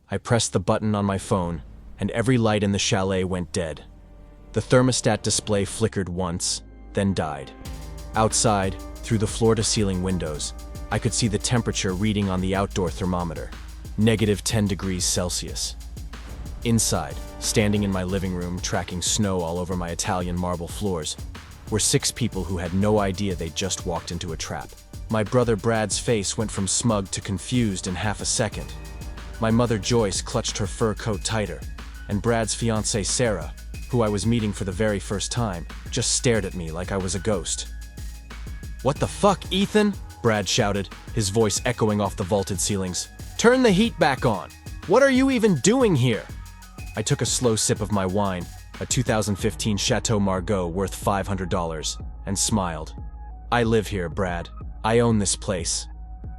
I pressed the button on my phone, and every light in the chalet went dead. The thermostat display flickered once, then died. Outside, through the floor-to-ceiling windows, I could see the temperature reading on the outdoor thermometer, -10 degrees Celsius. Inside, standing in my living room tracking snow all over my Italian marble floors, were 6 people who had no idea they'd just walked into a trap. My brother Brad's face went from smug to confused in half a second. My mother Joyce clutched her fur coat tighter, and Brad's fiancée Sarah, who I was meeting for the very first time, just stared at me like I was a ghost. "What the fuck, Ethan?" Brad shouted, his voice echoing off the vaulted ceilings. "Turn the heat back on! What are you even doing here?" I took a slow sip of my wine, a 2015 Chateau Margaux worth $500, and smiled. "I live here, Brad. I own this place.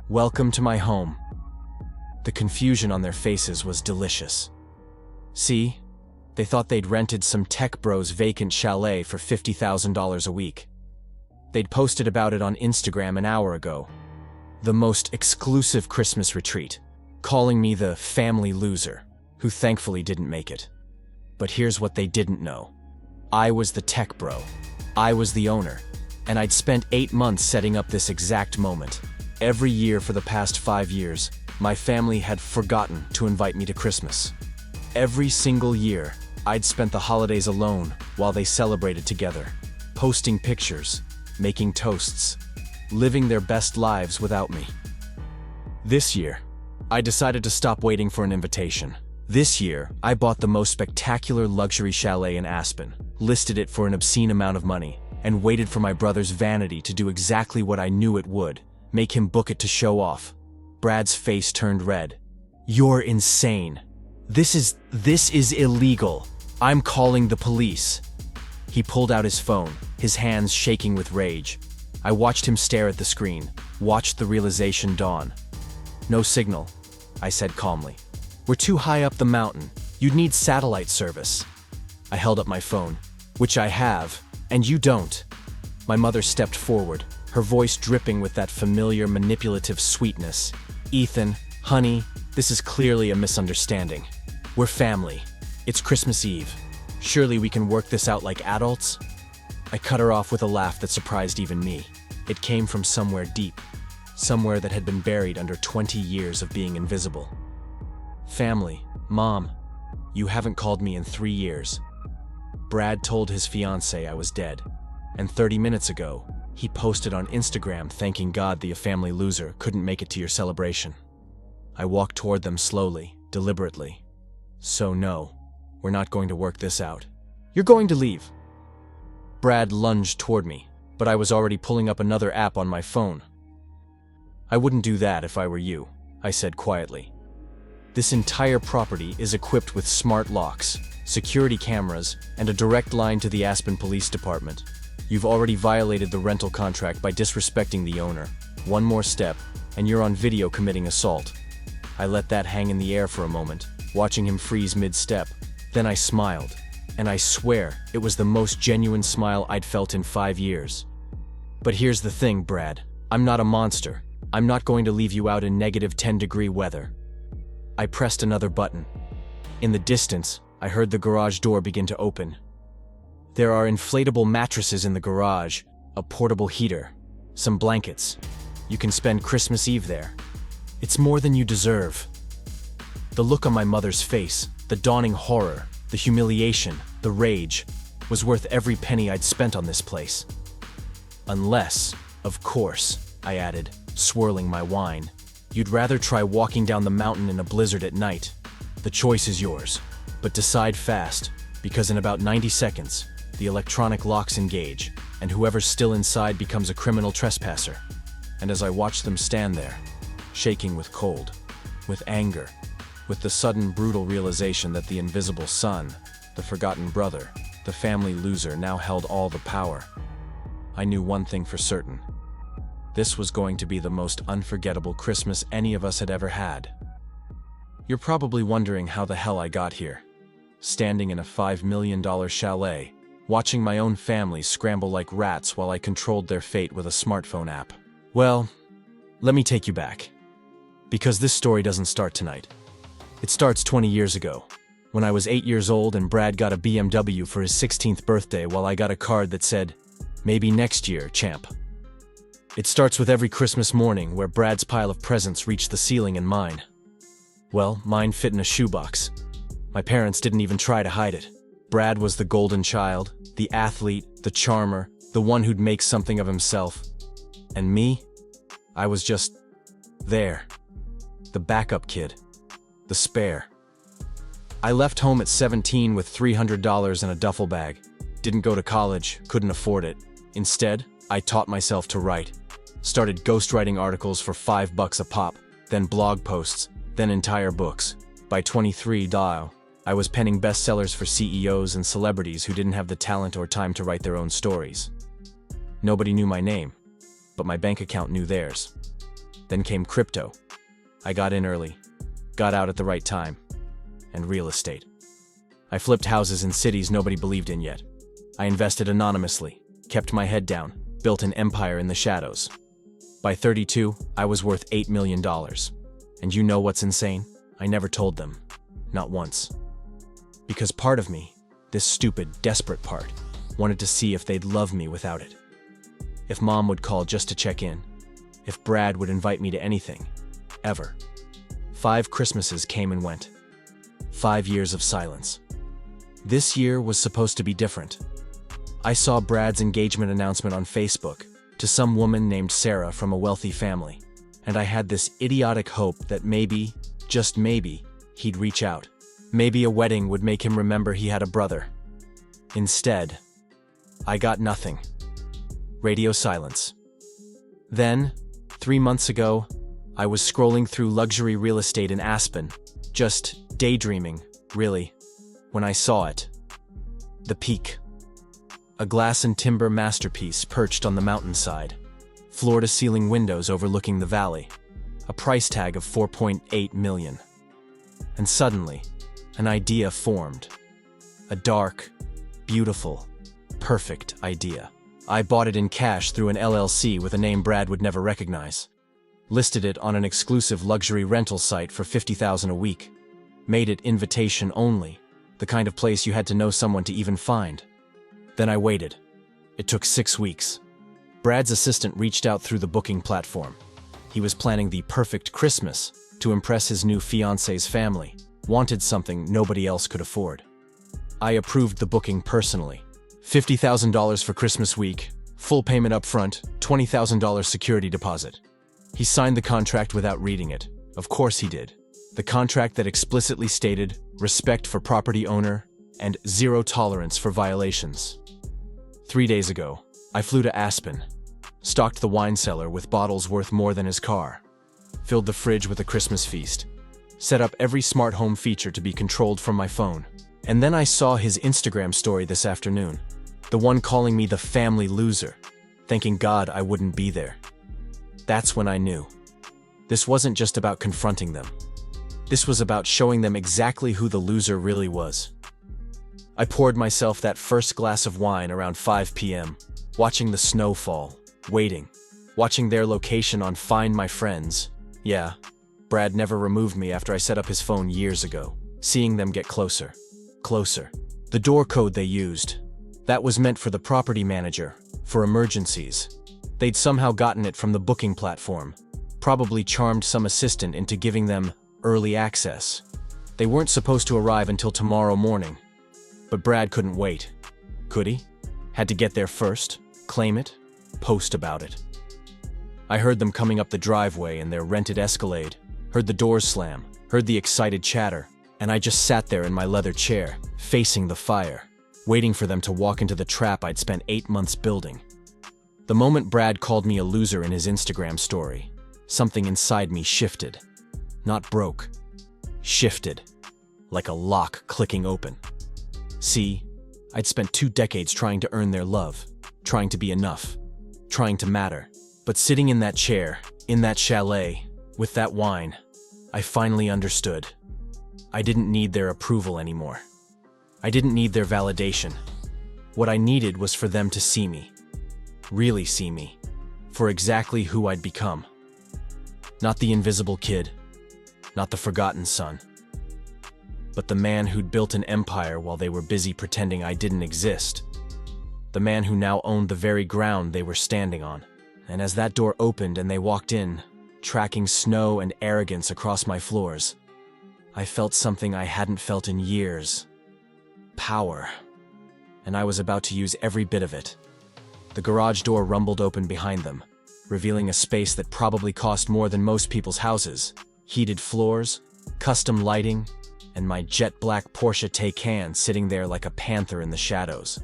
Welcome to my home." The confusion on their faces was delicious. See? They thought they'd rented some tech bro's vacant chalet for $50,000 a week. They'd posted about it on Instagram an hour ago. The most exclusive Christmas retreat, calling me the family loser, who thankfully didn't make it. But here's what they didn't know. I was the tech bro. I was the owner. And I'd spent 8 months setting up this exact moment. Every year for the past 5 years, my family had forgotten to invite me to Christmas. Every single year, I'd spent the holidays alone while they celebrated together, posting pictures, making toasts, living their best lives without me. This year, I decided to stop waiting for an invitation. This year, I bought the most spectacular luxury chalet in Aspen, listed it for an obscene amount of money, and waited for my brother's vanity to do exactly what I knew it would, make him book it to show off. Brad's face turned red. "You're insane. This is illegal. I'm calling the police." He pulled out his phone, his hands shaking with rage. I watched him stare at the screen, watched the realization dawn. "No signal," I said calmly. "We're too high up the mountain. You'd need satellite service." I held up my phone. "Which I have, and you don't." My mother stepped forward, her voice dripping with that familiar manipulative sweetness. "Ethan, honey, this is clearly a misunderstanding. We're family. It's Christmas Eve. Surely we can work this out like adults?" I cut her off with a laugh that surprised even me. It came from somewhere deep, somewhere that had been buried under 20 years of being invisible. "Family, Mom, you haven't called me in 3 years. Brad told his fiancée I was dead, and 30 minutes ago, he posted on Instagram thanking God the family loser couldn't make it to your celebration." I walked toward them slowly, deliberately. "So no, we're not going to work this out. You're going to leave." Brad lunged toward me, but I was already pulling up another app on my phone. "I wouldn't do that if I were you," I said quietly. "This entire property is equipped with smart locks, security cameras, and a direct line to the Aspen Police Department. You've already violated the rental contract by disrespecting the owner. One more step, and you're on video committing assault." I let that hang in the air for a moment, watching him freeze mid-step. Then I smiled, and I swear it was the most genuine smile I'd felt in 5 years. "But here's the thing, Brad. I'm not a monster. I'm not going to leave you out in -10-degree weather." I pressed another button. In the distance, I heard the garage door begin to open. There are inflatable mattresses in the garage, a portable heater, some blankets. You can spend Christmas Eve there. It's more than you deserve. The look on my mother's face, the dawning horror, the humiliation, the rage, was worth every penny I'd spent on this place. "Unless, of course," I added, swirling my wine, "you'd rather try walking down the mountain in a blizzard at night. The choice is yours, but decide fast, because in about 90 seconds, the electronic locks engage, and whoever's still inside becomes a criminal trespasser." And as I watched them stand there, shaking with cold, with anger, with the sudden brutal realization that the invisible son, the forgotten brother, the family loser now held all the power, I knew one thing for certain. This was going to be the most unforgettable Christmas any of us had ever had. You're probably wondering how the hell I got here. Standing in a $5 million chalet, watching my own family scramble like rats while I controlled their fate with a smartphone app. Well, let me take you back. Because this story doesn't start tonight. It starts 20 years ago, when I was 8 years old and Brad got a BMW for his 16th birthday while I got a card that said, "Maybe next year, champ." It starts with every Christmas morning where Brad's pile of presents reached the ceiling and mine. Well, mine fit in a shoebox. My parents didn't even try to hide it. Brad was the golden child, the athlete, the charmer, the one who'd make something of himself. And me? I was just there. The backup kid. The spare. I left home at 17 with $300 in a duffel bag. Didn't go to college, couldn't afford it. Instead, I taught myself to write. Started ghostwriting articles for $5 a pop, then blog posts, then entire books. By 23, I was penning bestsellers for CEOs and celebrities who didn't have the talent or time to write their own stories. Nobody knew my name, but my bank account knew theirs. Then came crypto. I got in early, got out at the right time, and real estate. I flipped houses in cities nobody believed in yet. I invested anonymously, kept my head down, built an empire in the shadows. By 32, I was worth $8 million. And you know what's insane? I never told them. Not once. Because part of me, this stupid, desperate part, wanted to see if they'd love me without it. If Mom would call just to check in. If Brad would invite me to anything. Ever. 5 Christmases came and went. 5 years of silence. This year was supposed to be different. I saw Brad's engagement announcement on Facebook to some woman named Sarah from a wealthy family, and I had this idiotic hope that maybe, just maybe, he'd reach out. Maybe a wedding would make him remember he had a brother. Instead, I got nothing. Radio silence. Then, 3 months ago, I was scrolling through luxury real estate in Aspen, just daydreaming, really, when I saw it. The Peak. A glass and timber masterpiece perched on the mountainside. Floor-to-ceiling windows overlooking the valley. A price tag of $4.8 million. And suddenly, an idea formed. A dark, beautiful, perfect idea. I bought it in cash through an LLC with a name Brad would never recognize. Listed it on an exclusive luxury rental site for $50,000 a week. Made it invitation only, the kind of place you had to know someone to even find. Then I waited. It took 6 weeks. Brad's assistant reached out through the booking platform. He was planning the perfect Christmas to impress his new fiancé's family. Wanted something nobody else could afford. I approved the booking personally. $50,000 for Christmas week, full payment up front, $20,000 security deposit. He signed the contract without reading it. Of course he did. The contract that explicitly stated respect for property owner and zero tolerance for violations. 3 days ago, I flew to Aspen, stocked the wine cellar with bottles worth more than his car, filled the fridge with a Christmas feast, set up every smart home feature to be controlled from my phone. And then I saw his Instagram story this afternoon, the one calling me the family loser, thanking God I wouldn't be there. That's when I knew. This wasn't just about confronting them. This was about showing them exactly who the loser really was. I poured myself that first glass of wine around 5 p.m., watching the snow fall, waiting, watching their location on Find My Friends. Yeah, Brad never removed me after I set up his phone years ago, seeing them get closer, closer. The door code they used, that was meant for the property manager, for emergencies. They'd somehow gotten it from the booking platform, probably charmed some assistant into giving them early access. They weren't supposed to arrive until tomorrow morning. But Brad couldn't wait. Could he? Had to get there first, claim it, post about it. I heard them coming up the driveway in their rented Escalade, heard the doors slam, heard the excited chatter, and I just sat there in my leather chair, facing the fire, waiting for them to walk into the trap I'd spent 8 months building. The moment Brad called me a loser in his Instagram story, something inside me shifted. Not broke. Shifted. Like a lock clicking open. See, I'd spent 2 decades trying to earn their love, trying to be enough, trying to matter. But sitting in that chair, in that chalet, with that wine, I finally understood. I didn't need their approval anymore. I didn't need their validation. What I needed was for them to see me. Really see me. For exactly who I'd become. Not the invisible kid. Not the forgotten son. but the man who'd built an empire while they were busy pretending I didn't exist. The man who now owned the very ground they were standing on. And as that door opened and they walked in, tracking snow and arrogance across my floors, I felt something I hadn't felt in years. Power. And I was about to use every bit of it. The garage door rumbled open behind them, revealing a space that probably cost more than most people's houses. Heated floors, custom lighting, and my jet-black Porsche Taycan sitting there like a panther in the shadows.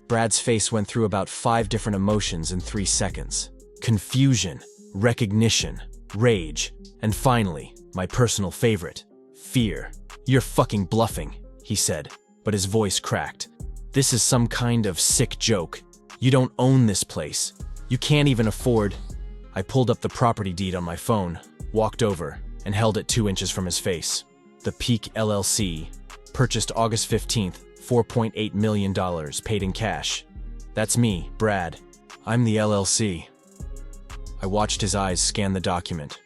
Brad's face went through about 5 different emotions in 3 seconds. Confusion, recognition, rage, and finally, my personal favorite, fear. "You're fucking bluffing," he said, but his voice cracked. "This is some kind of sick joke. You don't own this place. You can't even afford..." I pulled up the property deed on my phone, walked over, and held it 2 inches from his face. The Peak LLC, purchased August 15th, $4.8 million, paid in cash. That's me, Brad. I'm the LLC. I watched his eyes scan the document.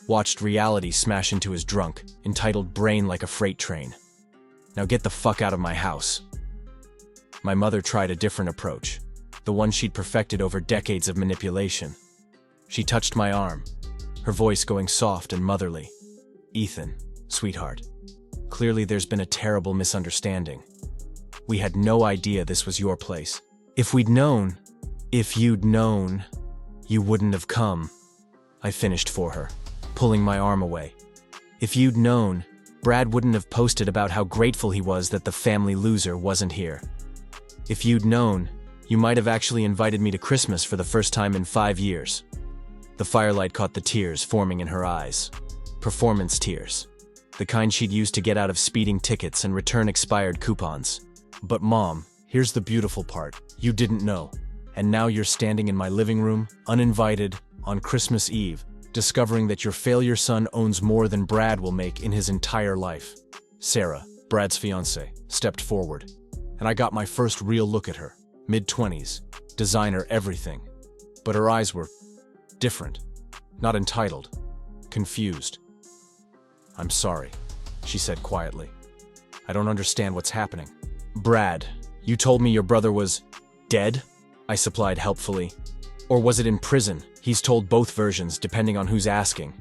Watched reality smash into his drunk, entitled brain like a freight train. "Now get the fuck out of my house." My mother tried a different approach, the one she'd perfected over decades of manipulation. She touched my arm, her voice going soft and motherly. "Ethan, sweetheart, clearly there's been a terrible misunderstanding. We had no idea this was your place. If you'd known, you wouldn't have come." I finished for her, pulling my arm away. "If you'd known, Brad wouldn't have posted about how grateful he was that the family loser wasn't here. If you'd known, you might have actually invited me to Christmas for the first time in 5 years." The firelight caught the tears forming in her eyes. Performance tears. The kind she'd used to get out of speeding tickets and return expired coupons. "But Mom, here's the beautiful part. You didn't know. And now you're standing in my living room, uninvited, on Christmas Eve, discovering that your failure son owns more than Brad will make in his entire life." Sarah, Brad's fiancée, stepped forward, and I got my first real look at her. Mid-20s, designer everything. But her eyes were different. Not entitled. Confused. "I'm sorry," she said quietly. "I don't understand what's happening." "Brad, you told me your brother was dead?" I supplied helpfully. "Or was it in prison?" He's told both versions, depending on who's asking.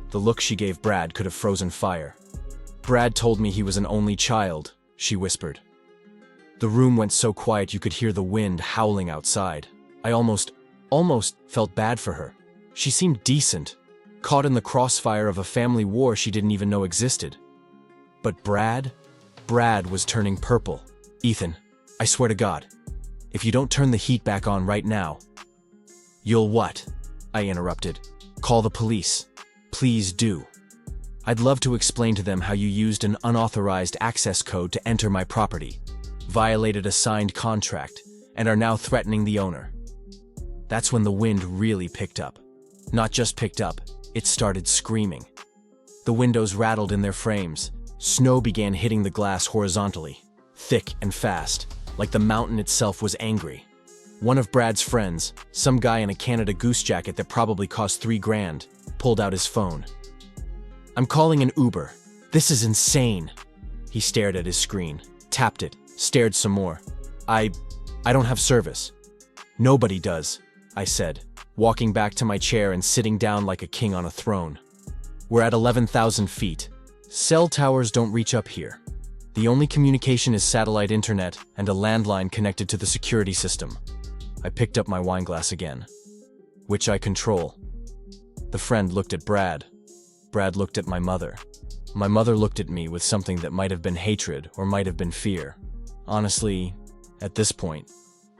The look she gave Brad could have frozen fire. "Brad told me he was an only child," she whispered. The room went so quiet you could hear the wind howling outside. I almost felt bad for her. She seemed decent, caught in the crossfire of a family war she didn't even know existed. But Brad was turning purple. "Ethan, I swear to God, if you don't turn the heat back on right now..." "You'll what?" I interrupted. "Call the police. Please do. I'd love to explain to them how you used an unauthorized access code to enter my property, violated a signed contract, and are now threatening the owner." That's when the wind really picked up. Not just picked up, it started screaming. The windows rattled in their frames. Snow began hitting the glass horizontally, thick and fast, like the mountain itself was angry. One of Brad's friends, some guy in a Canada Goose jacket that probably cost $3,000, pulled out his phone. "I'm calling an Uber. This is insane." He stared at his screen, tapped it, stared some more. I don't have service." "Nobody does," I said, walking back to my chair and sitting down like a king on a throne. "We're at 11,000 feet. Cell towers don't reach up here. The only communication is satellite internet and a landline connected to the security system." I picked up my wine glass again. "Which I control." The friend looked at Brad. Brad looked at my mother. My mother looked at me with something that might have been hatred or might have been fear. Honestly, at this point,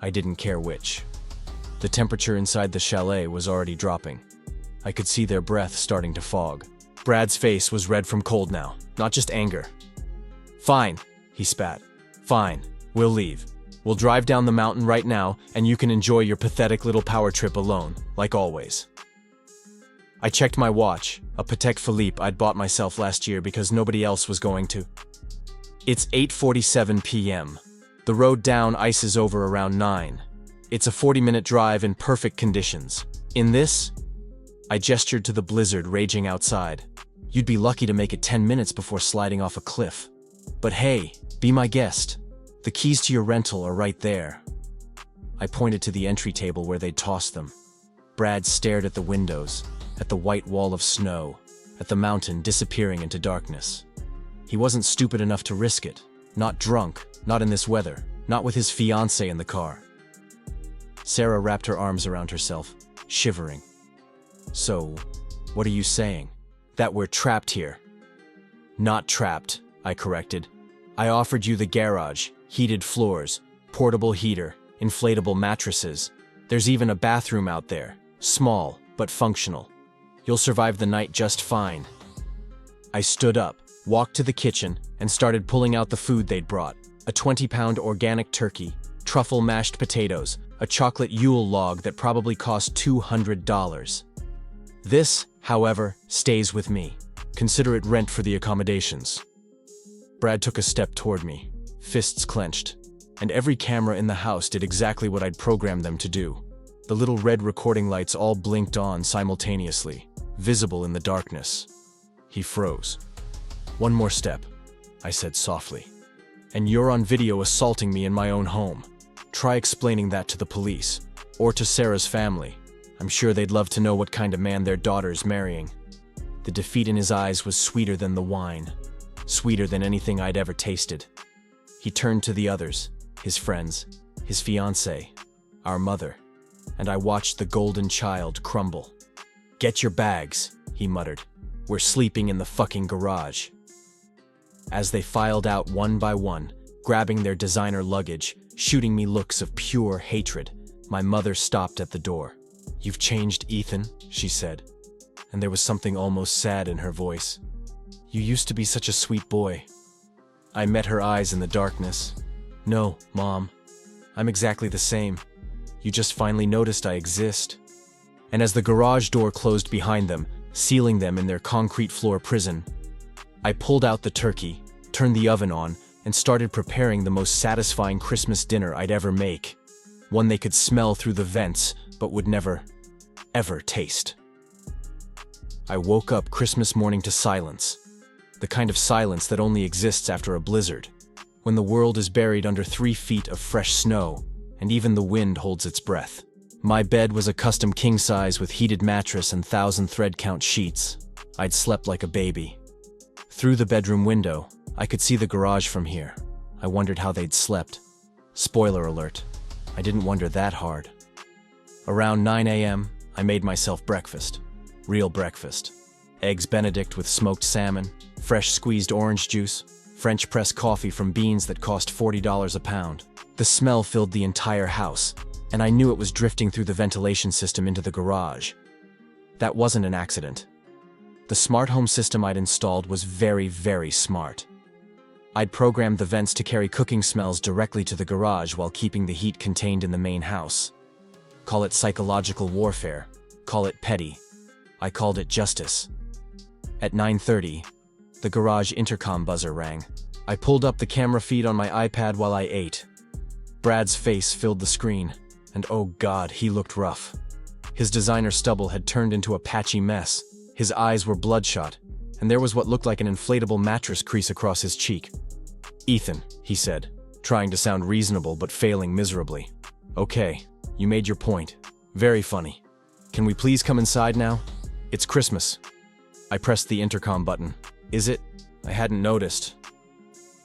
I didn't care which. The temperature inside the chalet was already dropping. I could see their breath starting to fog. Brad's face was red from cold now, not just anger. "Fine," he spat. "Fine, we'll leave. We'll drive down the mountain right now, and you can enjoy your pathetic little power trip alone, like always." I checked my watch, a Patek Philippe I'd bought myself last year because nobody else was going to. It's 8:47 p.m. The road down ices over around 9. It's a 40-minute drive in perfect conditions. In this, I gestured to the blizzard raging outside. You'd be lucky to make it 10 minutes before sliding off a cliff. But hey, be my guest. The keys to your rental are right there. I pointed to the entry table where they'd tossed them. Brad stared at the windows, at the white wall of snow, at the mountain disappearing into darkness. He wasn't stupid enough to risk it. Not drunk, not in this weather, not with his fiancée in the car. Sarah wrapped her arms around herself, shivering. So, what are you saying? That we're trapped here? Not trapped, I corrected. I offered you the garage, heated floors, portable heater, inflatable mattresses. There's even a bathroom out there, small but functional. You'll survive the night just fine. I stood up, walked to the kitchen, and started pulling out the food they'd brought. A 20-pound organic turkey, truffle mashed potatoes, a chocolate Yule log that probably cost $200. This, however, stays with me. Consider it rent for the accommodations. Brad took a step toward me, fists clenched, and every camera in the house did exactly what I'd programmed them to do. The little red recording lights all blinked on simultaneously, visible in the darkness. He froze. One more step, I said softly. And you're on video assaulting me in my own home. Try explaining that to the police, or to Sarah's family. I'm sure they'd love to know what kind of man their daughter's marrying. The defeat in his eyes was sweeter than the wine, sweeter than anything I'd ever tasted. He turned to the others, his friends, his fiancée, our mother, and I watched the golden child crumble. Get your bags, he muttered. We're sleeping in the fucking garage. As they filed out one by one, grabbing their designer luggage, shooting me looks of pure hatred, my mother stopped at the door. You've changed, Ethan, she said, and there was something almost sad in her voice. You used to be such a sweet boy. I met her eyes in the darkness. No, Mom, I'm exactly the same. You just finally noticed I exist. And as the garage door closed behind them, sealing them in their concrete floor prison, I pulled out the turkey, turned the oven on, and started preparing the most satisfying Christmas dinner I'd ever make. One they could smell through the vents, but would never, ever taste. I woke up Christmas morning to silence. The kind of silence that only exists after a blizzard, when the world is buried under 3 feet of fresh snow, and even the wind holds its breath. My bed was a custom king size with heated mattress and 1,000 thread count sheets. I'd slept like a baby. Through the bedroom window, I could see the garage from here. I wondered how they'd slept. Spoiler alert, I didn't wonder that hard. Around 9 a.m., I made myself breakfast. Real breakfast. Eggs Benedict with smoked salmon, fresh squeezed orange juice, French press coffee from beans that cost $40 a pound. The smell filled the entire house, and I knew it was drifting through the ventilation system into the garage. That wasn't an accident. The smart home system I'd installed was very, very smart. I'd programmed the vents to carry cooking smells directly to the garage while keeping the heat contained in the main house. Call it psychological warfare. Call it petty. I called it justice. At 9:30, the garage intercom buzzer rang. I pulled up the camera feed on my iPad while I ate. Brad's face filled the screen, and oh God, he looked rough. His designer stubble had turned into a patchy mess. His eyes were bloodshot, and there was what looked like an inflatable mattress crease across his cheek. Ethan, he said, trying to sound reasonable but failing miserably. Okay, you made your point. Very funny. Can we please come inside now? It's Christmas. I pressed the intercom button. Is it? I hadn't noticed.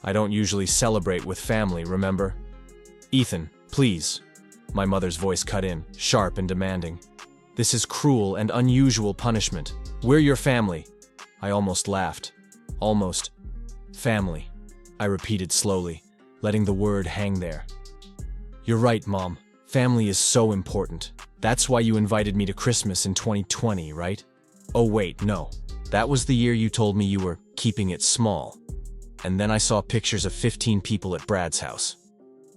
I don't usually celebrate with family, remember? Ethan, please. My mother's voice cut in, sharp and demanding. This is cruel and unusual punishment. We're your family. I almost laughed. Almost. Family. I repeated slowly, letting the word hang there. You're right, Mom. Family is so important. That's why you invited me to Christmas in 2020, right? Oh wait, no. That was the year you told me you were keeping it small. And then I saw pictures of 15 people at Brad's house.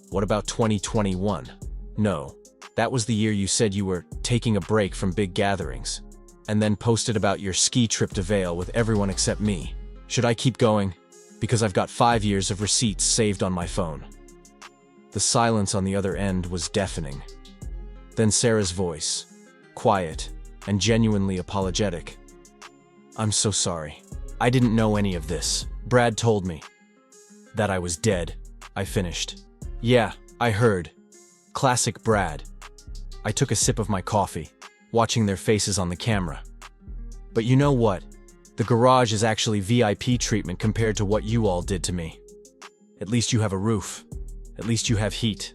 What about 2021? No. That was the year you said you were taking a break from big gatherings. And then posted about your ski trip to Vail with everyone except me. Should I keep going? Because I've got 5 years of receipts saved on my phone. The silence on the other end was deafening. Then Sarah's voice, quiet and genuinely apologetic. I'm so sorry. I didn't know any of this. Brad told me that I was dead. I finished. Yeah, I heard. Classic Brad. I took a sip of my coffee, watching their faces on the camera. But you know what? The garage is actually VIP treatment compared to what you all did to me. At least you have a roof. At least you have heat.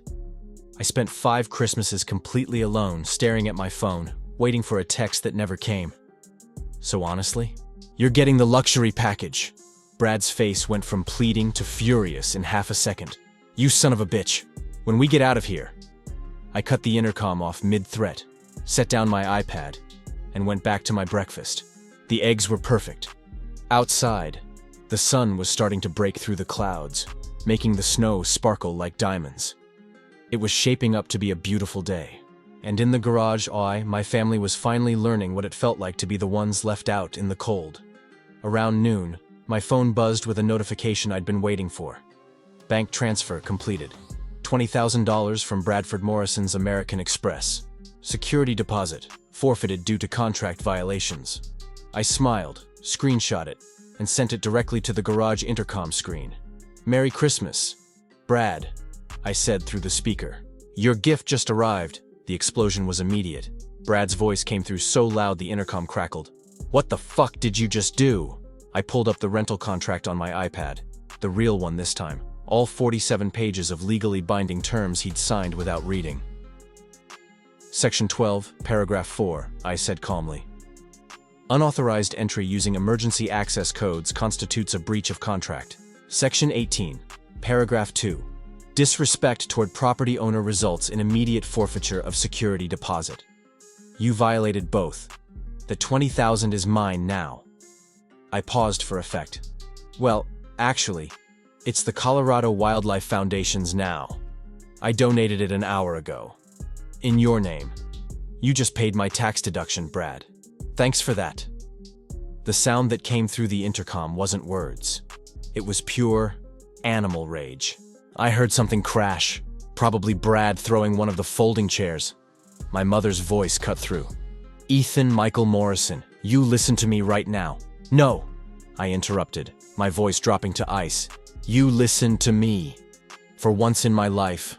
I spent 5 Christmases completely alone, staring at my phone, waiting for a text that never came. So honestly, you're getting the luxury package. Brad's face went from pleading to furious in half a second. You son of a bitch. When we get out of here. I cut the intercom off mid-threat, set down my iPad, and went back to my breakfast. The eggs were perfect. Outside, the sun was starting to break through the clouds, making the snow sparkle like diamonds. It was shaping up to be a beautiful day. And in the garage, my family was finally learning what it felt like to be the ones left out in the cold. Around noon, my phone buzzed with a notification I'd been waiting for. Bank transfer completed. $20,000 from Bradford Morrison's American Express. Security deposit, forfeited due to contract violations. I smiled, screenshot it, and sent it directly to the garage intercom screen. Merry Christmas, Brad, I said through the speaker. Your gift just arrived. The explosion was immediate. Brad's voice came through so loud the intercom crackled. What the fuck did you just do? I pulled up the rental contract on my iPad. The real one this time. All 47 pages of legally binding terms he'd signed without reading. Section 12, paragraph 4, I said calmly. Unauthorized entry using emergency access codes constitutes a breach of contract. Section 18, paragraph 2. Disrespect toward property owner results in immediate forfeiture of security deposit. You violated both. The $20,000 is mine now. I paused for effect. Well, actually, it's the Colorado Wildlife Foundation's now. I donated it an hour ago. In your name. You just paid my tax deduction, Brad. Thanks for that. The sound that came through the intercom wasn't words. It was pure animal rage. I heard something crash, probably Brad throwing one of the folding chairs. My mother's voice cut through. Ethan Michael Morrison, you listen to me right now. No, I interrupted, my voice dropping to ice. You listen to me. For once in my life,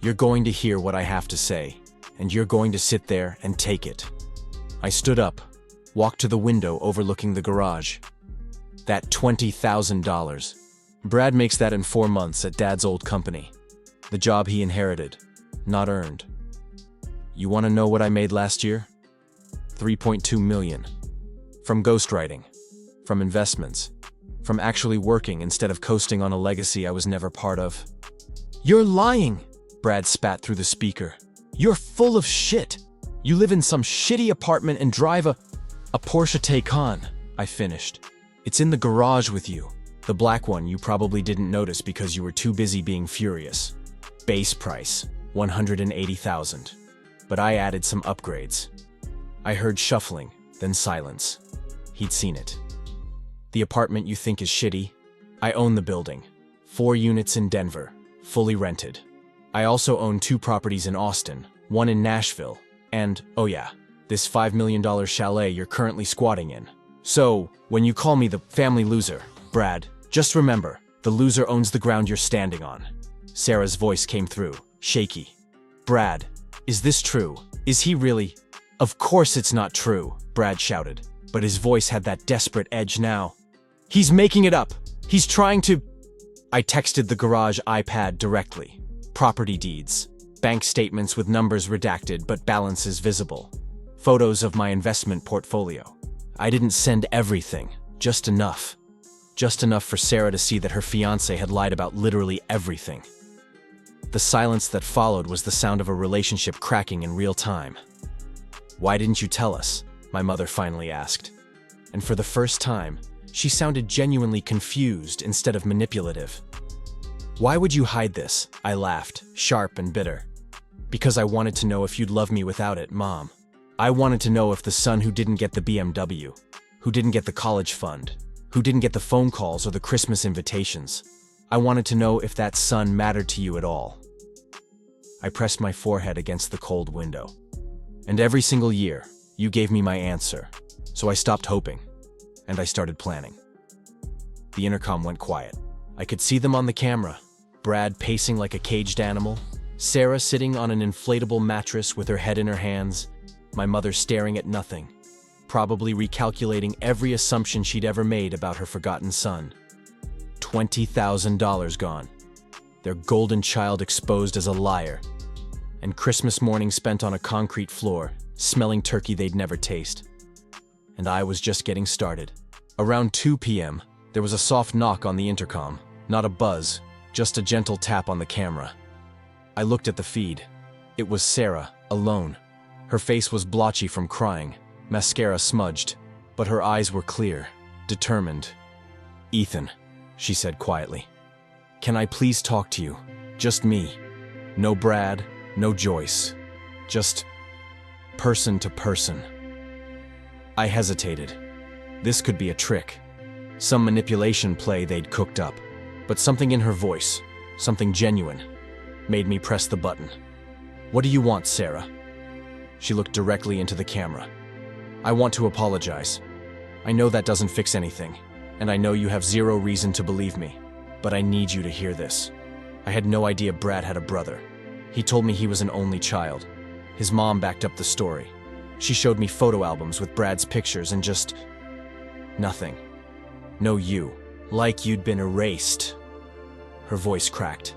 you're going to hear what I have to say, and you're going to sit there and take it. I stood up, walked to the window overlooking the garage. That $20,000. Brad makes that in 4 months at Dad's old company. The job he inherited, not earned. You want to know what I made last year? $3.2 million. From ghostwriting, from investments, from actually working instead of coasting on a legacy I was never part of. You're lying, Brad spat through the speaker. You're full of shit. You live in some shitty apartment and drive a Porsche Taycan, I finished. It's in the garage with you. The black one you probably didn't notice because you were too busy being furious. Base price, $180,000. But I added some upgrades. I heard shuffling, then silence. He'd seen it. The apartment you think is shitty? I own the building. 4 units in Denver, fully rented. I also own 2 properties in Austin, 1 in Nashville, and, oh yeah, this $5 million chalet you're currently squatting in. So, when you call me the family loser, Brad, just remember, the loser owns the ground you're standing on. Sarah's voice came through, shaky. Brad, is this true? Is he really? Of course it's not true, Brad shouted, but his voice had that desperate edge now. He's making it up. He's trying to... I texted the garage iPad directly. Property deeds, bank statements with numbers redacted but balances visible. Photos of my investment portfolio. I didn't send everything, just enough. Just enough for Sarah to see that her fiancé had lied about literally everything. The silence that followed was the sound of a relationship cracking in real time. Why didn't you tell us? My mother finally asked. And for the first time, she sounded genuinely confused instead of manipulative. Why would you hide this? I laughed, sharp and bitter. Because I wanted to know if you'd love me without it, Mom. I wanted to know if the son who didn't get the BMW, who didn't get the college fund, who didn't get the phone calls or the Christmas invitations. I wanted to know if that son mattered to you at all. I pressed my forehead against the cold window. And every single year, you gave me my answer. So I stopped hoping, and I started planning. The intercom went quiet. I could see them on the camera. Brad pacing like a caged animal, Sarah sitting on an inflatable mattress with her head in her hands, my mother staring at nothing, probably recalculating every assumption she'd ever made about her forgotten son. $20,000 gone. Their golden child exposed as a liar. And Christmas morning spent on a concrete floor, smelling turkey they'd never taste. And I was just getting started. Around 2 p.m., there was a soft knock on the intercom. Not a buzz, just a gentle tap on the camera. I looked at the feed. It was Sarah, alone. Her face was blotchy from crying, mascara smudged, but her eyes were clear, determined. "Ethan," she said quietly, "can I please talk to you? Just me. No Brad, no Joyce. Just person to person." I hesitated. This could be a trick. Some manipulation play they'd cooked up. But something in her voice, something genuine, made me press the button. "What do you want, Sarah?" She looked directly into the camera. "I want to apologize. I know that doesn't fix anything, and I know you have zero reason to believe me, but I need you to hear this. I had no idea Brad had a brother. He told me he was an only child. His mom backed up the story. She showed me photo albums with Brad's pictures and just nothing. No you. Like you'd been erased." Her voice cracked.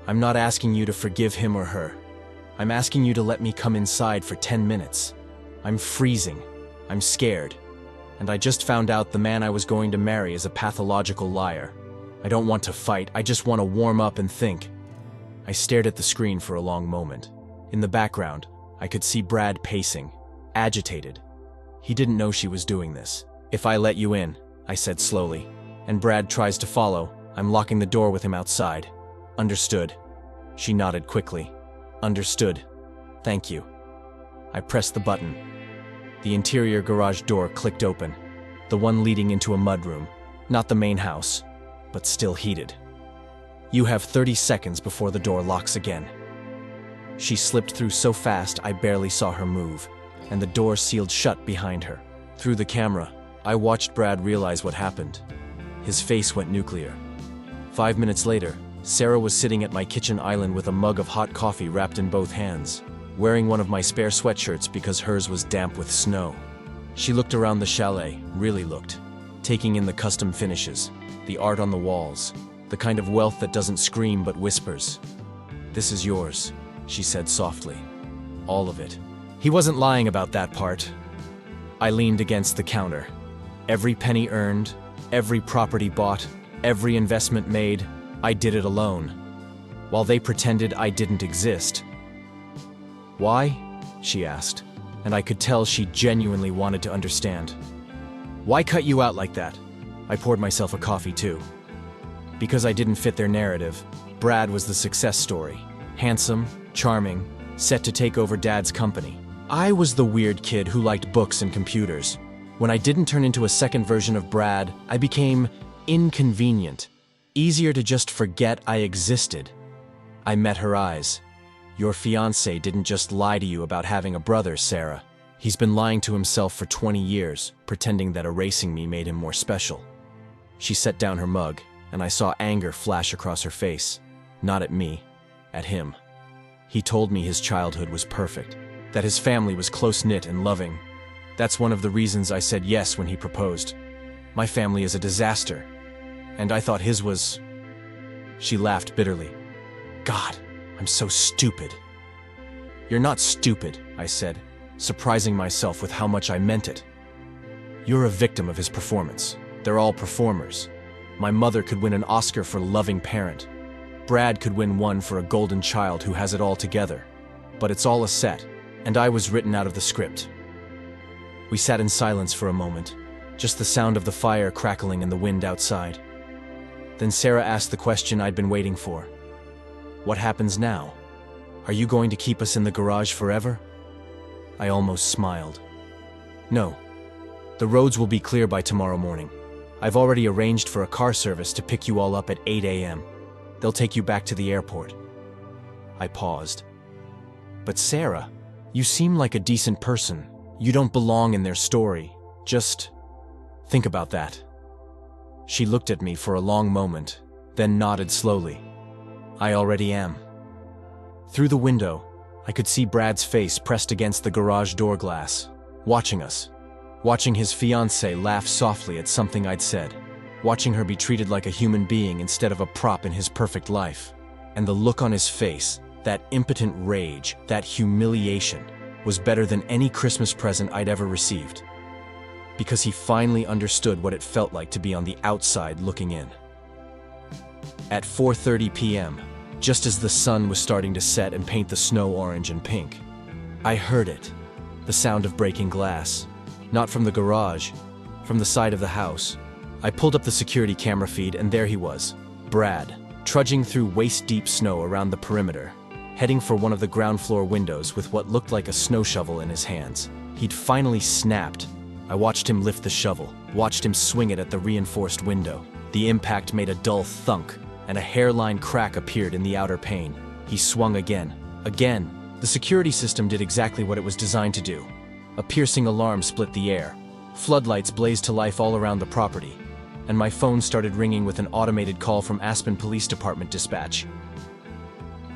"I'm not asking you to forgive him or her. I'm asking you to let me come inside for 10 minutes. I'm freezing. I'm scared. And I just found out the man I was going to marry is a pathological liar. I don't want to fight. I just want to warm up and think." I stared at the screen for a long moment. In the background, I could see Brad pacing, agitated. He didn't know she was doing this. "If I let you in," I said slowly, "and Brad tries to follow, I'm locking the door with him outside." "Understood." She nodded quickly. "Understood. Thank you." I pressed the button. The interior garage door clicked open, the one leading into a mudroom, not the main house, but still heated. "You have 30 seconds before the door locks again." She slipped through so fast I barely saw her move, and the door sealed shut behind her. Through the camera, I watched Brad realize what happened. His face went nuclear. 5 minutes later, Sarah was sitting at my kitchen island with a mug of hot coffee wrapped in both hands, wearing one of my spare sweatshirts because hers was damp with snow. She looked around the chalet, really looked, taking in the custom finishes, the art on the walls, the kind of wealth that doesn't scream but whispers. "This is yours," she said softly. "All of it." He wasn't lying about that part. I leaned against the counter. Every penny earned, every property bought, every investment made, I did it alone, while they pretended I didn't exist. "Why?" she asked, and I could tell she genuinely wanted to understand. "Why cut you out like that?" I poured myself a coffee too. "Because I didn't fit their narrative. Brad was the success story. Handsome, charming, set to take over Dad's company. I was the weird kid who liked books and computers. When I didn't turn into a second version of Brad, I became inconvenient. Easier to just forget I existed." I met her eyes. "Your fiancé didn't just lie to you about having a brother, Sarah. He's been lying to himself for 20 years, pretending that erasing me made him more special." She set down her mug, and I saw anger flash across her face. Not at me, at him. He told me his childhood was perfect, that his family was close-knit and loving. That's one of the reasons I said yes when he proposed. My family is a disaster, and I thought his was... She laughed bitterly. "God, I'm so stupid." "You're not stupid," I said, surprising myself with how much I meant it. "You're a victim of his performance. They're all performers. My mother could win an Oscar for loving parent. Brad could win one for a golden child who has it all together. But it's all a set, and I was written out of the script." We sat in silence for a moment, just the sound of the fire crackling and the wind outside. Then Sarah asked the question I'd been waiting for. "What happens now? Are you going to keep us in the garage forever?" I almost smiled. "No. The roads will be clear by tomorrow morning. I've already arranged for a car service to pick you all up at 8 a.m. They'll take you back to the airport." I paused. "But Sarah, you seem like a decent person. You don't belong in their story. Just think about that." She looked at me for a long moment, then nodded slowly. I already am. Through the window, I could see Brad's face pressed against the garage door glass, watching us. Watching his fiancée laugh softly at something I'd said. Watching her be treated like a human being instead of a prop in his perfect life. And the look on his face, that impotent rage, that humiliation, was better than any Christmas present I'd ever received. Because he finally understood what it felt like to be on the outside looking in. At 4:30 p.m., just as the sun was starting to set and paint the snow orange and pink, I heard it, the sound of breaking glass. Not from the garage, from the side of the house. I pulled up the security camera feed and there he was, Brad, trudging through waist-deep snow around the perimeter, heading for one of the ground floor windows with what looked like a snow shovel in his hands. He'd finally snapped. I watched him lift the shovel, watched him swing it at the reinforced window. The impact made a dull thunk, and a hairline crack appeared in the outer pane. He swung again. Again. The security system did exactly what it was designed to do. A piercing alarm split the air. Floodlights blazed to life all around the property, and my phone started ringing with an automated call from Aspen Police Department dispatch.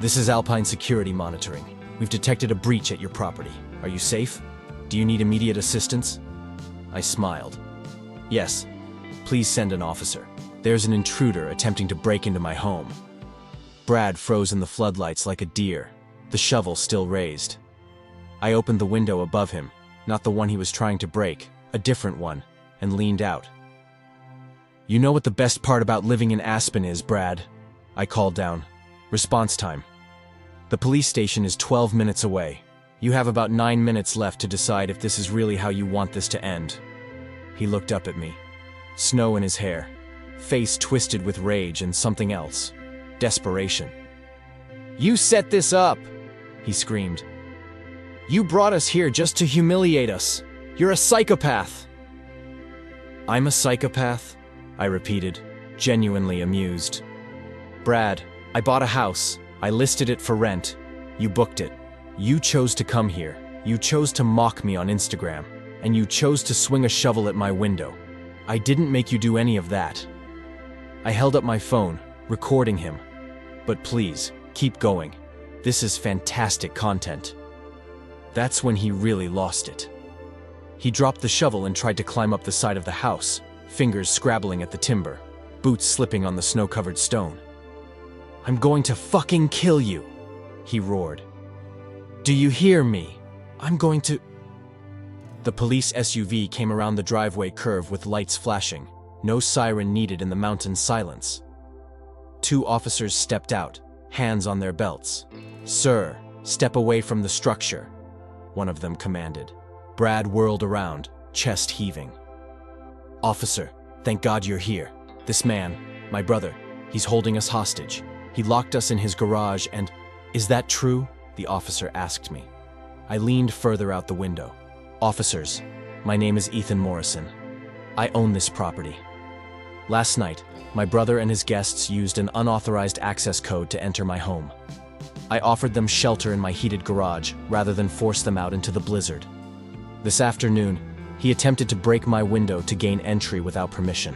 This is Alpine Security Monitoring. We've detected a breach at your property. Are you safe? Do you need immediate assistance? I smiled. Yes. Please send an officer. There's an intruder attempting to break into my home. Brad froze in the floodlights like a deer, the shovel still raised. I opened the window above him, not the one he was trying to break, a different one, and leaned out. You know what the best part about living in Aspen is, Brad? I called down. Response time. The police station is 12 minutes away. You have about 9 minutes left to decide if this is really how you want this to end. He looked up at me. Snow in his hair. Face twisted with rage and something else. Desperation. You set this up! He screamed. You brought us here just to humiliate us. You're a psychopath. I'm a psychopath? I repeated, genuinely amused. Brad, I bought a house. I listed it for rent. You booked it. You chose to come here. You chose to mock me on Instagram. And you chose to swing a shovel at my window. I didn't make you do any of that. I held up my phone, recording him. But please, keep going. This is fantastic content. That's when he really lost it. He dropped the shovel and tried to climb up the side of the house, fingers scrabbling at the timber, boots slipping on the snow-covered stone. I'm going to fucking kill you, he roared. Do you hear me? I'm going to... The police SUV came around the driveway curve with lights flashing, no siren needed in the mountain silence. 2 officers stepped out, hands on their belts. Sir, step away from the structure, one of them commanded. Brad whirled around, chest heaving. Officer, thank God you're here. This man, my brother, he's holding us hostage. He locked us in his garage and... Is that true? The officer asked me. I leaned further out the window. Officers, my name is Ethan Morrison. I own this property. Last night, my brother and his guests used an unauthorized access code to enter my home. I offered them shelter in my heated garage rather than force them out into the blizzard. This afternoon, he attempted to break my window to gain entry without permission.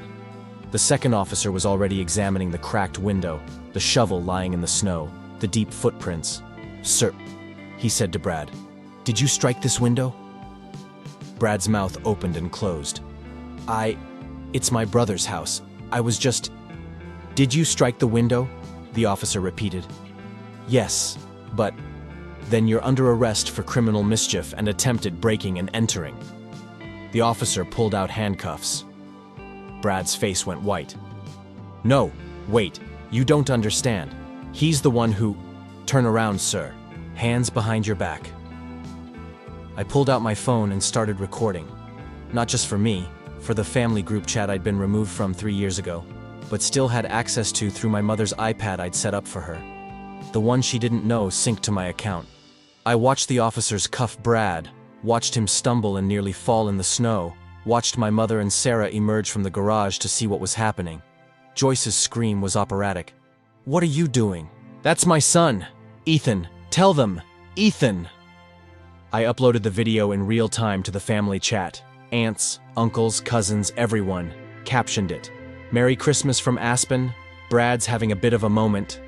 The second officer was already examining the cracked window, the shovel lying in the snow, the deep footprints. Sir, he said to Brad, did you strike this window? Brad's mouth opened and closed. It's my brother's house. I was just... Did you strike the window? The officer repeated. Yes, but... Then you're under arrest for criminal mischief and attempted breaking and entering. The officer pulled out handcuffs. Brad's face went white. No, wait, you don't understand. He's the one who... Turn around, sir. Hands behind your back. I pulled out my phone and started recording. Not just for me, for the family group chat I'd been removed from 3 years ago, but still had access to through my mother's iPad I'd set up for her. The one she didn't know synced to my account. I watched the officers cuff Brad, watched him stumble and nearly fall in the snow, watched my mother and Sarah emerge from the garage to see what was happening. Joyce's scream was operatic. What are you doing? That's my son. Ethan, tell them. Ethan! I uploaded the video in real time to the family chat. Aunts, uncles, cousins, everyone captioned it. Merry Christmas from Aspen. Brad's having a bit of a moment.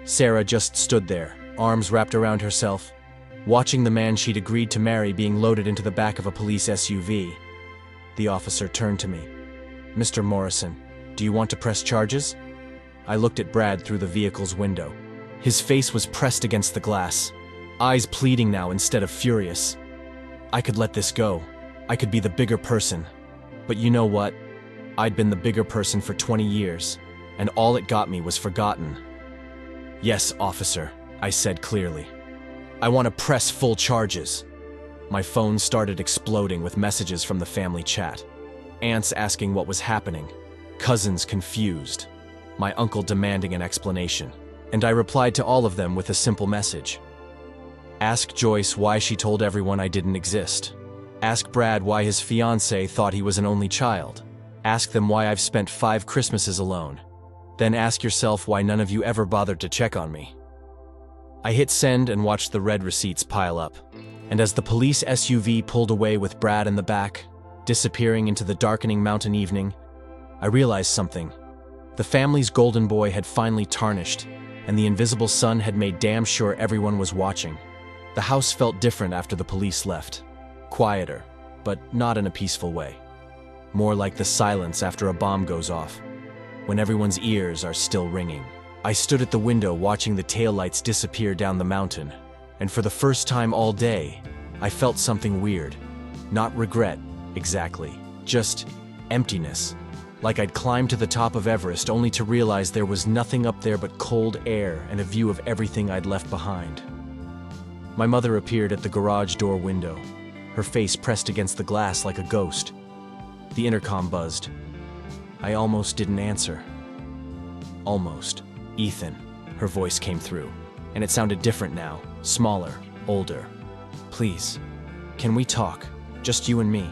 Sarah just stood there, arms wrapped around herself, watching the man she'd agreed to marry being loaded into the back of a police SUV. The officer turned to me. "Mr. Morrison, do you want to press charges?" I looked at Brad through the vehicle's window. His face was pressed against the glass, eyes pleading now instead of furious. I could let this go. I could be the bigger person. But you know what? I'd been the bigger person for 20 years, and all it got me was forgotten. "Yes, officer," I said clearly. "I want to press full charges." My phone started exploding with messages from the family chat. Aunts asking what was happening, cousins confused, my uncle demanding an explanation. And I replied to all of them with a simple message. Ask Joyce why she told everyone I didn't exist. Ask Brad why his fiancée thought he was an only child. Ask them why I've spent 5 Christmases alone. Then ask yourself why none of you ever bothered to check on me. I hit send and watched the red receipts pile up. And as the police SUV pulled away with Brad in the back, disappearing into the darkening mountain evening, I realized something. The family's golden boy had finally tarnished, and the invisible sun had made damn sure everyone was watching. The house felt different after the police left. Quieter, but not in a peaceful way. More like the silence after a bomb goes off, when everyone's ears are still ringing. I stood at the window watching the taillights disappear down the mountain, and for the first time all day, I felt something weird. Not regret, exactly, just emptiness. Like I'd climbed to the top of Everest only to realize there was nothing up there but cold air and a view of everything I'd left behind. My mother appeared at the garage door window, her face pressed against the glass like a ghost. The intercom buzzed. I almost didn't answer. Almost. "Ethan," her voice came through, and it sounded different now, smaller, older. "Please, can we talk? Just you and me."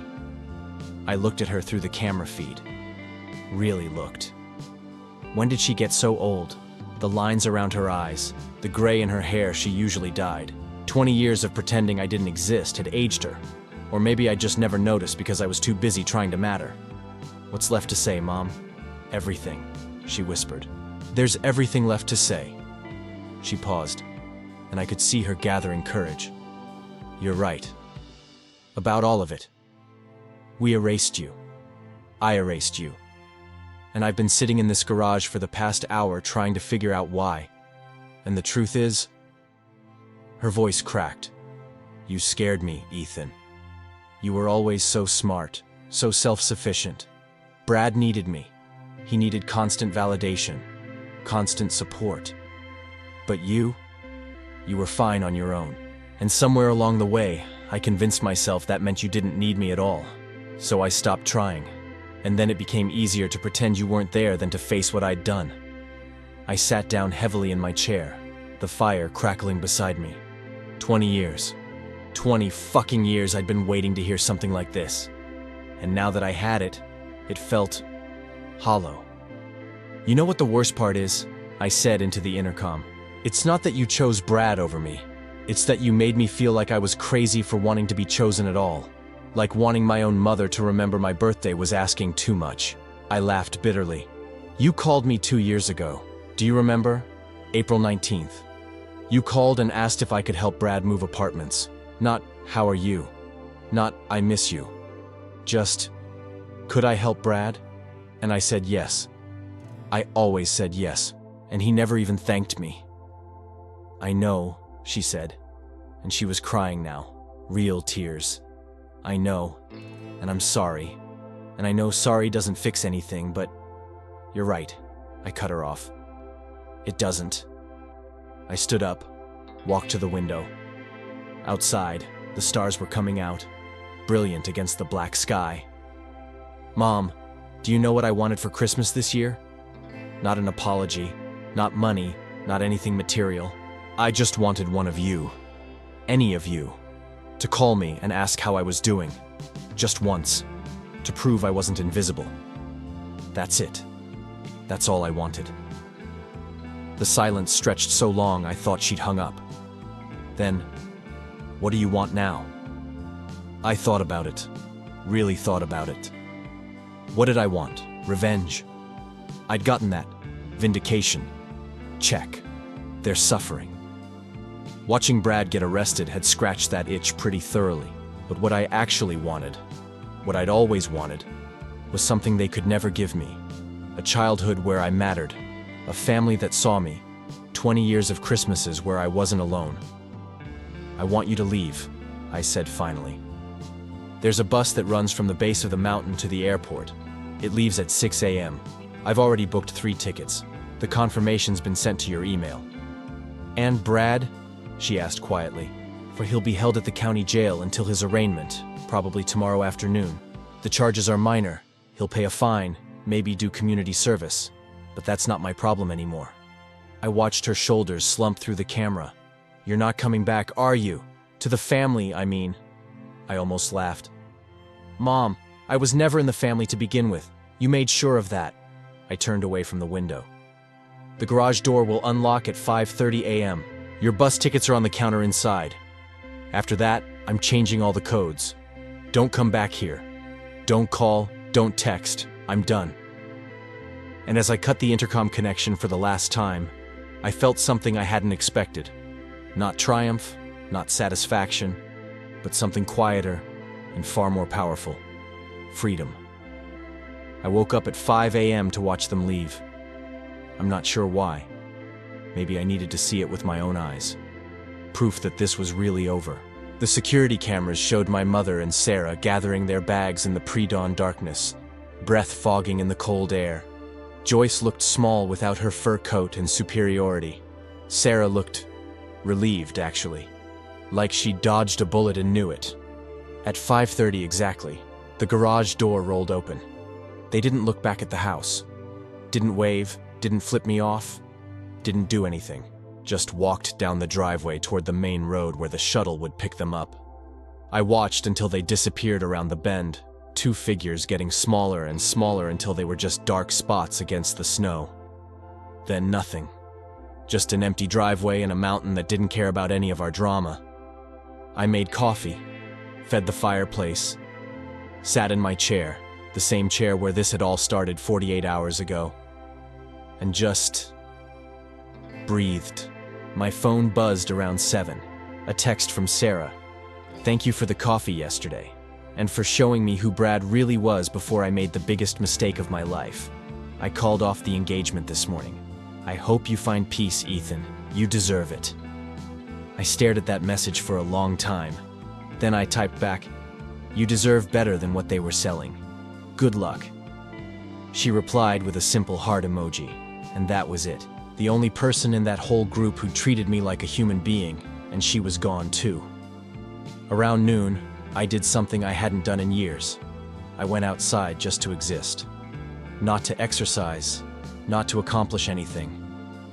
I looked at her through the camera feed. Really looked. When did she get so old? The lines around her eyes, the gray in her hair she usually dyed. 20 years of pretending I didn't exist had aged her. Or maybe I just never noticed because I was too busy trying to matter. "What's left to say, Mom?" "Everything," she whispered. "There's everything left to say." She paused, and I could see her gathering courage. "You're right. About all of it. We erased you. I erased you. And I've been sitting in this garage for the past hour trying to figure out why. And the truth is..." Her voice cracked. "You scared me, Ethan. You were always so smart, so self-sufficient. Brad needed me. He needed constant validation, constant support. But you were fine on your own. And somewhere along the way, I convinced myself that meant you didn't need me at all. So I stopped trying. And then it became easier to pretend you weren't there than to face what I'd done." I sat down heavily in my chair, the fire crackling beside me. 20 years. 20 fucking years I'd been waiting to hear something like this. And now that I had it, it felt hollow. "You know what the worst part is?" I said into the intercom. "It's not that you chose Brad over me. It's that you made me feel like I was crazy for wanting to be chosen at all. Like wanting my own mother to remember my birthday was asking too much." I laughed bitterly. "You called me 2 years ago. Do you remember? April 19th. You called and asked if I could help Brad move apartments. Not, 'How are you?' Not, 'I miss you.' Just, 'Could I help Brad?' And I said yes. I always said yes, and he never even thanked me." "I know," she said, and she was crying now, real tears. "I know, and I'm sorry. And I know sorry doesn't fix anything, but you're right." I cut her off. "It doesn't." I stood up, walked to the window. Outside, the stars were coming out, brilliant against the black sky. "Mom, do you know what I wanted for Christmas this year? Not an apology, not money, not anything material. I just wanted one of you, any of you, to call me and ask how I was doing, just once, to prove I wasn't invisible. That's it. That's all I wanted." The silence stretched so long I thought she'd hung up. Then, "What do you want now?" I thought about it, really thought about it. What did I want? Revenge? I'd gotten that. Vindication. Check. They're suffering. Watching Brad get arrested had scratched that itch pretty thoroughly. But what I actually wanted, what I'd always wanted, was something they could never give me. A childhood where I mattered. A family that saw me. 20 years of Christmases where I wasn't alone. I want you to leave, I said finally. There's a bus that runs from the base of the mountain to the airport. It leaves at 6 a.m. I've already booked 3 tickets. The confirmation's been sent to your email. And Brad? She asked quietly. For he'll be held at the county jail until his arraignment, probably tomorrow afternoon. The charges are minor. He'll pay a fine, maybe do community service. But that's not my problem anymore. I watched her shoulders slump through the camera. You're not coming back, are you? To the family, I mean. I almost laughed. Mom, I was never in the family to begin with. You made sure of that. I turned away from the window. The garage door will unlock at 5:30 a.m. Your bus tickets are on the counter inside. After that, I'm changing all the codes. Don't come back here. Don't call, don't text. I'm done. And as I cut the intercom connection for the last time, I felt something I hadn't expected. Not triumph, not satisfaction, but something quieter and far more powerful. Freedom. I woke up at 5 a.m. to watch them leave. I'm not sure why. Maybe I needed to see it with my own eyes. Proof that this was really over. The security cameras showed my mother and Sarah gathering their bags in the pre-dawn darkness, breath fogging in the cold air. Joyce looked small without her fur coat and superiority. Sarah looked relieved, actually, like she'd dodged a bullet and knew it. At 5:30 exactly, the garage door rolled open. They didn't look back at the house. Didn't wave, didn't flip me off, didn't do anything. Just walked down the driveway toward the main road where the shuttle would pick them up. I watched until they disappeared around the bend, 2 figures getting smaller and smaller until they were just dark spots against the snow. Then nothing. Just an empty driveway and a mountain that didn't care about any of our drama. I made coffee, fed the fireplace, sat in my chair, the same chair where this had all started 48 hours ago, and just breathed. My phone buzzed around 7. A text from Sarah. Thank you for the coffee yesterday, and for showing me who Brad really was before I made the biggest mistake of my life. I called off the engagement this morning. I hope you find peace, Ethan. You deserve it. I stared at that message for a long time. Then I typed back, you deserve better than what they were selling. Good luck. She replied with a simple heart emoji, and that was it. The only person in that whole group who treated me like a human being, and she was gone too. Around noon, I did something I hadn't done in years. I went outside just to exist. Not to exercise, not to accomplish anything.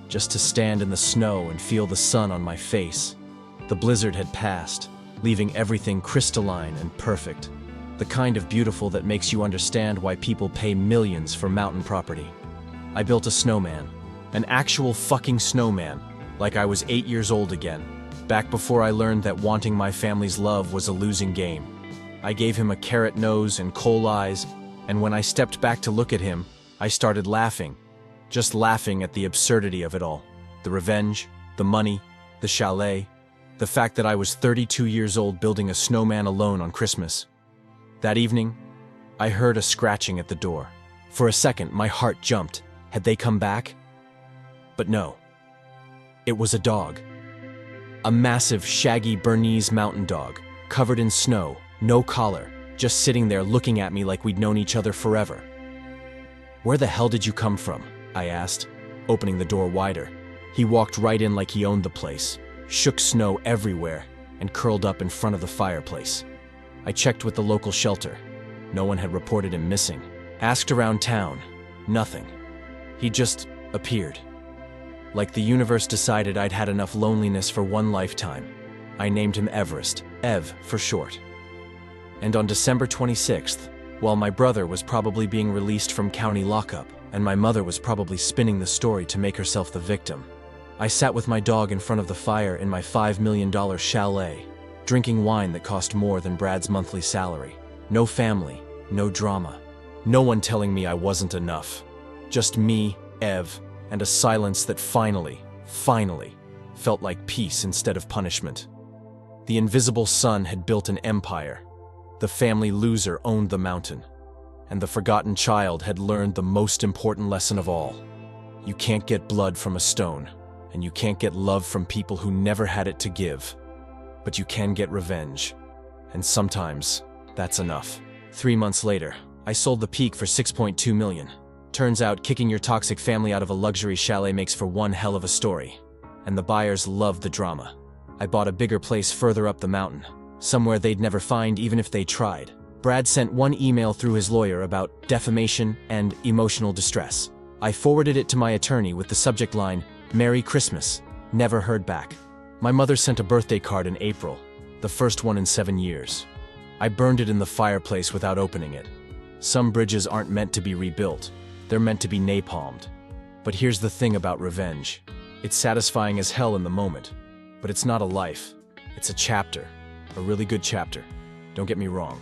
Just to stand in the snow and feel the sun on my face. The blizzard had passed, leaving everything crystalline and perfect. The kind of beautiful that makes you understand why people pay millions for mountain property. I built a snowman. An actual fucking snowman, like I was 8 years old again, back before I learned that wanting my family's love was a losing game. I gave him a carrot nose and coal eyes, and when I stepped back to look at him, I started laughing. Just laughing at the absurdity of it all. The revenge, the money, the chalet, the fact that I was 32 years old building a snowman alone on Christmas. That evening, I heard a scratching at the door. For a second, my heart jumped. Had they come back? But no. It was a dog. A massive, shaggy Bernese mountain dog, covered in snow, no collar, just sitting there looking at me like we'd known each other forever. Where the hell did you come from? I asked, opening the door wider. He walked right in like he owned the place, shook snow everywhere, and curled up in front of the fireplace. I checked with the local shelter. No one had reported him missing. Asked around town. Nothing. He just appeared. Like the universe decided I'd had enough loneliness for one lifetime. I named him Everest, Ev for short. And on December 26th, while my brother was probably being released from county lockup, and my mother was probably spinning the story to make herself the victim, I sat with my dog in front of the fire in my $5 million chalet, drinking wine that cost more than Brad's monthly salary. No family, no drama. No one telling me I wasn't enough. Just me, Ev, and a silence that finally felt like peace instead of punishment. The invisible son had built an empire. The family loser owned the mountain. And the forgotten child had learned the most important lesson of all. You can't get blood from a stone, and you can't get love from people who never had it to give. But you can get revenge. And sometimes, that's enough. 3 months later, I sold the Peak for $6.2 million. Turns out kicking your toxic family out of a luxury chalet makes for one hell of a story. And the buyers loved the drama. I bought a bigger place further up the mountain, somewhere they'd never find even if they tried. Brad sent one email through his lawyer about defamation and emotional distress. I forwarded it to my attorney with the subject line, "Merry Christmas." Never heard back. My mother sent a birthday card in April, the first one in 7 years. I burned it in the fireplace without opening it. Some bridges aren't meant to be rebuilt. They're meant to be napalmed. But here's the thing about revenge. It's satisfying as hell in the moment. But it's not a life. It's a chapter. A really good chapter. Don't get me wrong.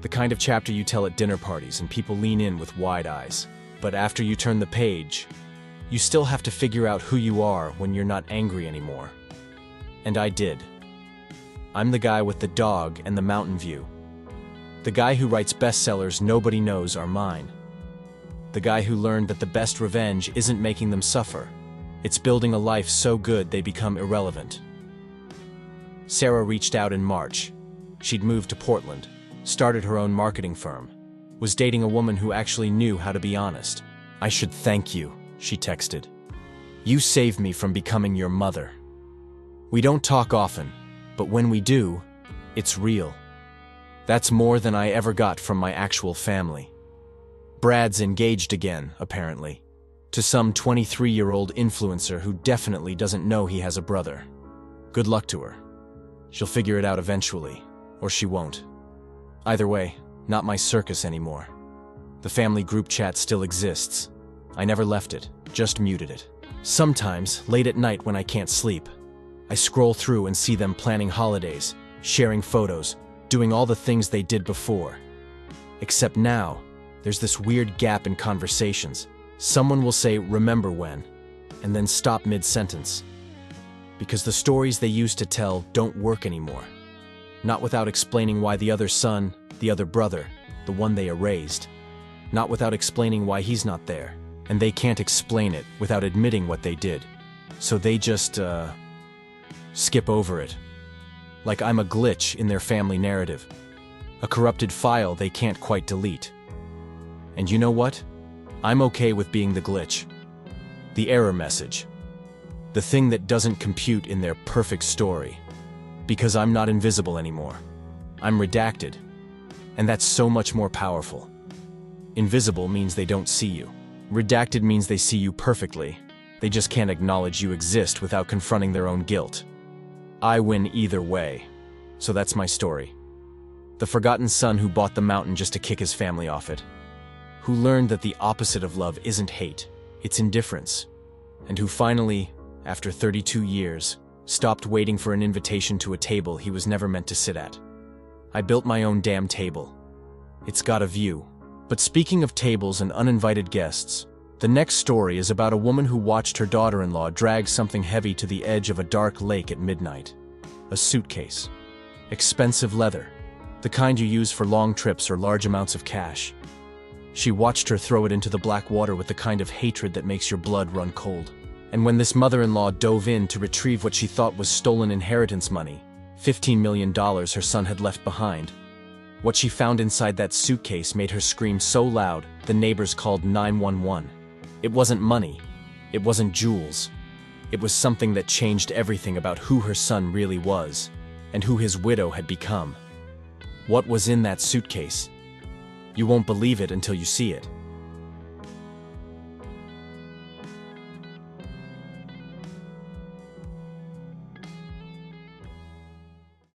The kind of chapter you tell at dinner parties and people lean in with wide eyes. But after you turn the page, you still have to figure out who you are when you're not angry anymore. And I did. I'm the guy with the dog and the mountain view. The guy who writes bestsellers nobody knows are mine. The guy who learned that the best revenge isn't making them suffer. It's building a life so good they become irrelevant. Sarah reached out in March. She'd moved to Portland, started her own marketing firm, was dating a woman who actually knew how to be honest. "I should thank you," she texted. "You saved me from becoming your mother." We don't talk often, but when we do, it's real. That's more than I ever got from my actual family. Brad's engaged again, apparently, to some 23-year-old influencer who definitely doesn't know he has a brother. Good luck to her. She'll figure it out eventually, or she won't. Either way, not my circus anymore. The family group chat still exists. I never left it, just muted it. Sometimes, late at night when I can't sleep, I scroll through and see them planning holidays, sharing photos, doing all the things they did before. Except now, there's this weird gap in conversations. Someone will say, "Remember when," and then stop mid-sentence. Because the stories they used to tell don't work anymore. Not without explaining why the other son, the other brother, the one they erased. Not without explaining why he's not there. And they can't explain it without admitting what they did. So they just, skip over it. Like I'm a glitch in their family narrative. A corrupted file they can't quite delete. And you know what? I'm okay with being the glitch. The error message. The thing that doesn't compute in their perfect story. Because I'm not invisible anymore. I'm redacted. And that's so much more powerful. Invisible means they don't see you. Redacted means they see you perfectly. They just can't acknowledge you exist without confronting their own guilt. I win either way. So that's my story. The forgotten son who bought the mountain just to kick his family off it. Who learned that the opposite of love isn't hate, it's indifference. And who finally, after 32 years, stopped waiting for an invitation to a table he was never meant to sit at. I built my own damn table. It's got a view. But speaking of tables and uninvited guests, the next story is about a woman who watched her daughter-in-law drag something heavy to the edge of a dark lake at midnight. A suitcase. Expensive leather. The kind you use for long trips or large amounts of cash. She watched her throw it into the black water with the kind of hatred that makes your blood run cold. And when this mother-in-law dove in to retrieve what she thought was stolen inheritance money, $15 million her son had left behind, what she found inside that suitcase made her scream so loud, the neighbors called 911. It wasn't money. It wasn't jewels. It was something that changed everything about who her son really was, and who his widow had become. What was in that suitcase? You won't believe it until you see it.